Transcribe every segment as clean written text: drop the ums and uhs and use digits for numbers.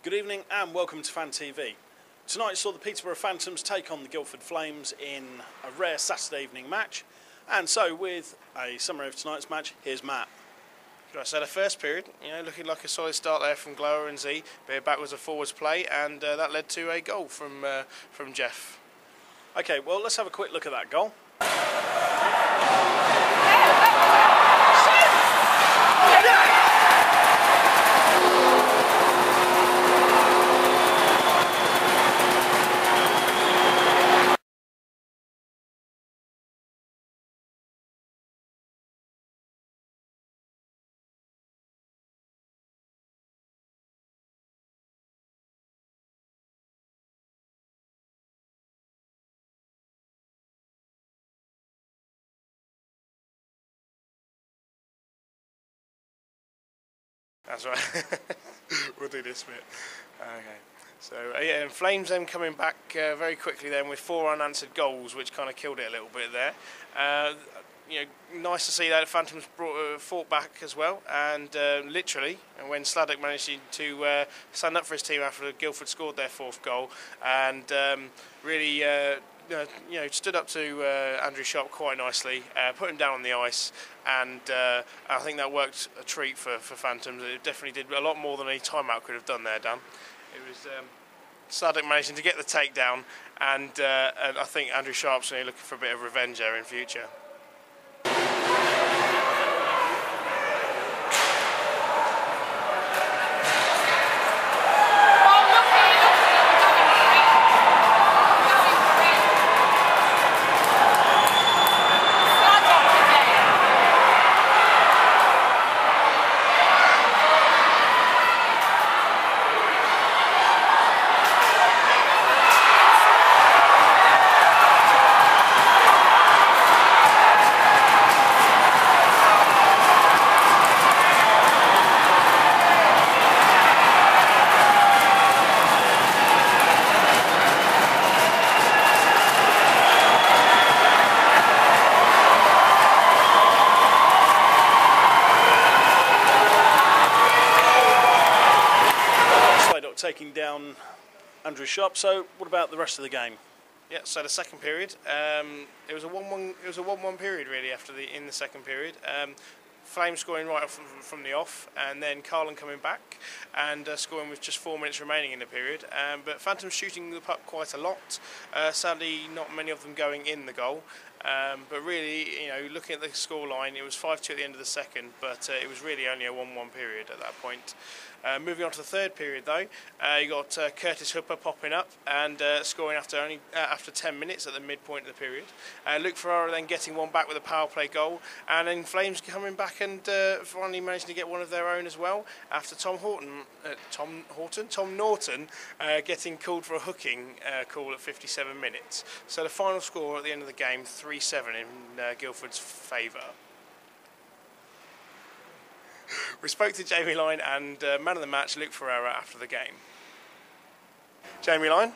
Good evening and welcome to Fan TV. Tonight saw the Peterborough Phantoms take on the Guildford Flames in a rare Saturday evening match. And so with a summary of tonight's match, here's Matt. So the first period, looking like a solid start there from Glower and Z, bit of backwards and forwards play, and that led to a goal from Jeff. Okay, well let's have a quick look at that goal. That's right. We'll do this bit. Okay. So yeah, and Flames then coming back very quickly then with 4 unanswered goals, which kind of killed it a little bit there. Nice to see that the Phantoms fought back as well, and literally, when Sladek managed to stand up for his team after Guildford scored their 4th goal, and really stood up to Andrew Sharp quite nicely, put him down on the ice, and I think that worked a treat for Phantoms. It definitely did a lot more than any timeout could have done there, Dan. It was Sladek managing to get the takedown, and I think Andrew Sharp's looking for a bit of revenge there in future. Taking down Andrew Sharp. So what about the rest of the game? Yeah, so the second period, it was a 1-1. It was a 1-1 period really in the second period. Flames scoring right off from the off, and then Carlin coming back and scoring with just 4 minutes remaining in the period. But Phantoms shooting the puck quite a lot. Sadly, not many of them going in the goal. But really, looking at the scoreline, it was 5-2 at the end of the second, but it was really only a 1-1 period at that point. Moving on to the third period, though, you got Curtis Hooper popping up and scoring after 10 minutes at the midpoint of the period. Luke Ferrara then getting one back with a power play goal, and then Flames coming back and finally managing to get one of their own as well after Tom Norton getting called for a hooking call at 57 minutes. So the final score at the end of the game, 3-7 in Guildford's favour. We spoke to Jamie Line and man of the match, Luke Ferreira, after the game. Jamie Line,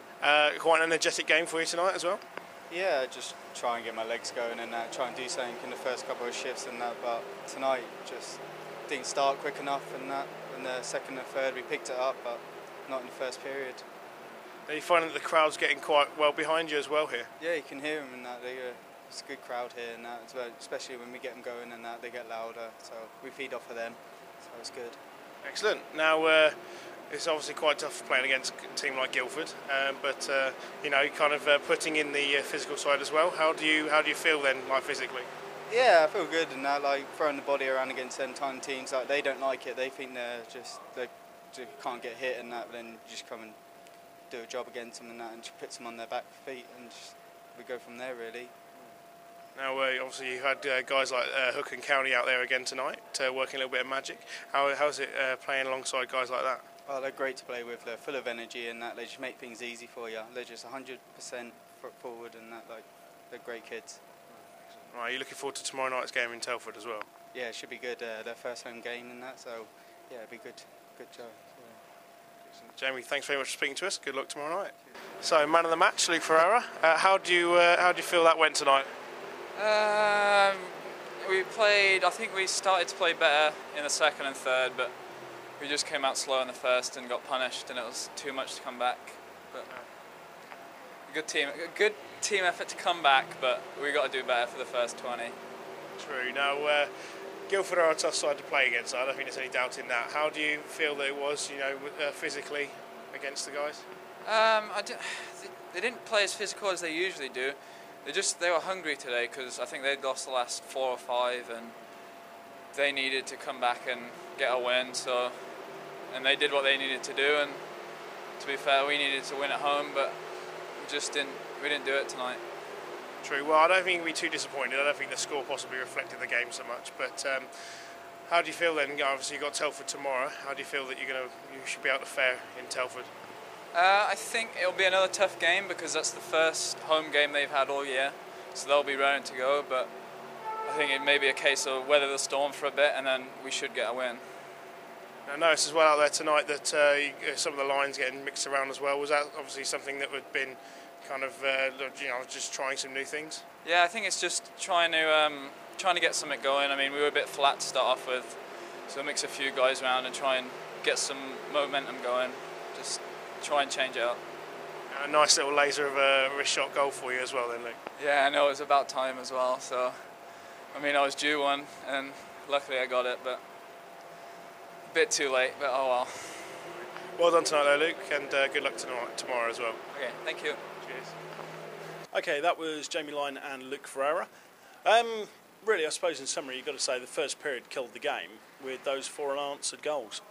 quite an energetic game for you tonight as well? Yeah, just try and get my legs going and try and do something in the first couple of shifts and that, but tonight just didn't start quick enough and that. In the second and third we picked it up, but not in the first period. Are you finding that the crowd's getting quite well behind you as well here? Yeah, you can hear them and that. It's a good crowd here and that as well, especially when we get them going and that, they get louder, so we feed off of them, so it's good. Excellent. Now it's obviously quite tough playing against a team like Guildford, but kind of putting in the physical side as well. How do you feel then, like physically? Yeah, I feel good and that, like throwing the body around against them time teams, like they don't like it, they think they just can't get hit and that, but then you just come and do a job against them and that, and just puts them on their back feet and we go from there really. Now, obviously, you had guys like Hook and County out there again tonight, working a little bit of magic. How's it playing alongside guys like that? Oh, they're great to play with. They're full of energy and that. They just make things easy for you. They're just 100% forward and that. Like, they're great kids. Right, are you looking forward to tomorrow night's game in Telford as well? Yeah, it should be good. Their first home game and that. So, yeah, it'll be good. Good job. Yeah. Jamie, thanks very much for speaking to us. Good luck tomorrow night. So, man of the match, Luke Ferreira. How do you feel that went tonight? We played. I think we started to play better in the second and third, but we just came out slow in the first and got punished, and it was too much to come back. But a good team effort to come back, but we got to do better for the first 20. True. Now, Guildford are a tough side to play against. I don't think there's any doubt in that. How do you feel that it was, physically against the guys? They didn't play as physical as they usually do. They were hungry today because I think they'd lost the last 4 or 5, and they needed to come back and get a win. And they did what they needed to do. And to be fair, we needed to win at home, but we didn't do it tonight. True. Well, I don't think you'll be too disappointed. I don't think the score possibly reflected the game so much. But how do you feel then? Obviously, you've got Telford tomorrow. How do you feel that you should be able to fare in Telford? I think it'll be another tough game because that's the first home game they've had all year, so they'll be raring to go. But I think it may be a case of weather the storm for a bit, and then we should get a win. I noticed as well out there tonight that some of the lines getting mixed around as well. Was that obviously something that had been kind of just trying some new things? Yeah, I think it's just trying to get something going. I mean, we were a bit flat to start off with, so mix a few guys around and try and get some momentum going. Just try and change it up. A nice little laser of a wrist shot goal for you as well then, Luke. Yeah, I know, it was about time as well. So, I mean, I was due one, and luckily I got it, but a bit too late, but oh well. Well done tonight though, Luke, and good luck tomorrow as well. Okay, thank you. Cheers. Okay, that was Jamie Lyne and Luke Ferreira. Really, I suppose in summary, you've got to say the first period killed the game with those 4 unanswered goals.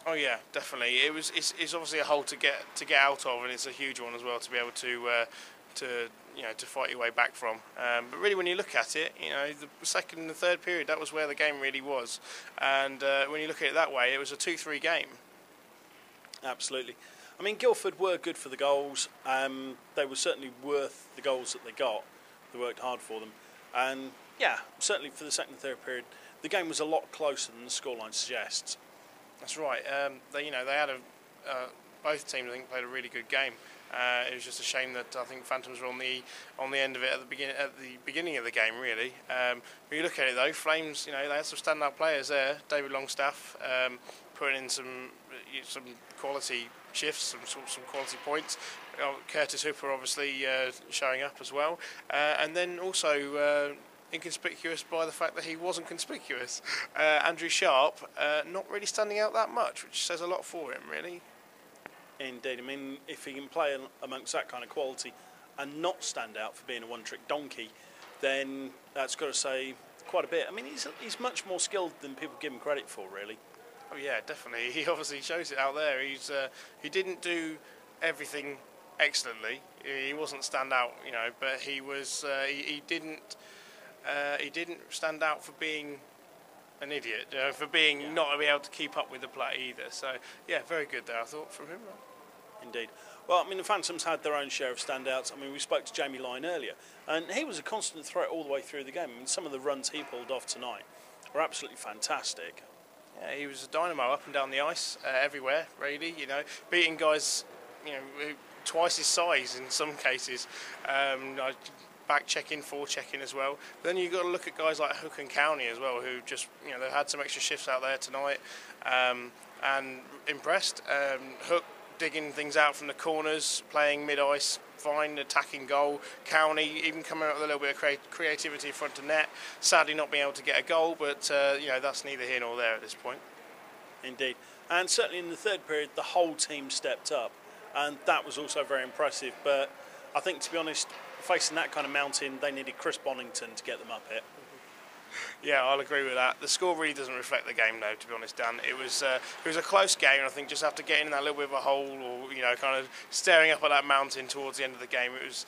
Oh yeah, definitely. It's obviously a hole to get out of, and it's a huge one as well to be able to fight your way back from. But really, when you look at it, the second and the third period, that was where the game really was. And when you look at it that way, it was a 2-3 game. Absolutely. I mean, Guildford were good for the goals. They were certainly worth the goals that they got. They worked hard for them. And yeah, certainly for the second and third period, the game was a lot closer than the scoreline suggests. That's right. They had both teams I think played a really good game. It was just a shame that I think Phantoms were on the end of it at the beginning of the game really. When you look at it though, Flames, they had some standout players there. David Longstaff putting in some quality shifts, some quality points. Curtis Hooper obviously showing up as well, and then also. Inconspicuous by the fact that he wasn't conspicuous. Andrew Sharp not really standing out that much, which says a lot for him, really. Indeed. I mean, if he can play amongst that kind of quality and not stand out for being a one-trick donkey, then that's got to say quite a bit. I mean, he's much more skilled than people give him credit for, really. Oh yeah, definitely. He obviously shows it out there. He didn't do everything excellently. He wasn't stand out, but he was. He didn't stand out for being an idiot, for being not able to keep up with the play either. So, yeah, very good there, I thought, from him. Indeed. Well, I mean, the Phantoms had their own share of standouts. I mean, we spoke to Jamie Lyne earlier, and he was a constant threat all the way through the game. I mean, some of the runs he pulled off tonight were absolutely fantastic. Yeah, he was a dynamo up and down the ice, everywhere, really, beating guys, twice his size in some cases. Back checking, forward checking as well. But then you've got to look at guys like Hook and County as well, who just, they've had some extra shifts out there tonight and impressed. Hook digging things out from the corners, playing mid-ice, fine, attacking goal. County even coming out with a little bit of creativity in front of net. Sadly not being able to get a goal, but that's neither here nor there at this point. Indeed. And certainly in the third period, the whole team stepped up, and that was also very impressive. But I think, to be honest, facing that kind of mountain, they needed Chris Bonington to get them up it. Yeah, I'll agree with that. The score really doesn't reflect the game, though, to be honest, Dan. It was a close game, and I think just after getting in that little bit of a hole, or kind of staring up at that mountain towards the end of the game, it was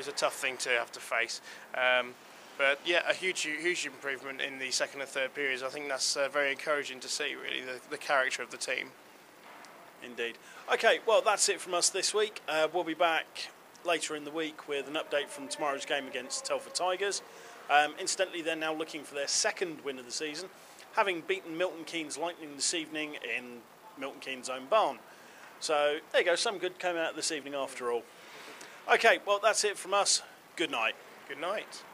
a tough thing to have to face. But yeah, a huge improvement in the second and third periods. I think that's very encouraging to see, really, the character of the team. Indeed. Okay, well, that's it from us this week. We'll be back later in the week with an update from tomorrow's game against Telford Tigers. Incidentally, they're now looking for their second win of the season, having beaten Milton Keynes Lightning this evening in Milton Keynes' own barn. So there you go, some good came out this evening after all. Okay, well, that's it from us. Good night. Good night.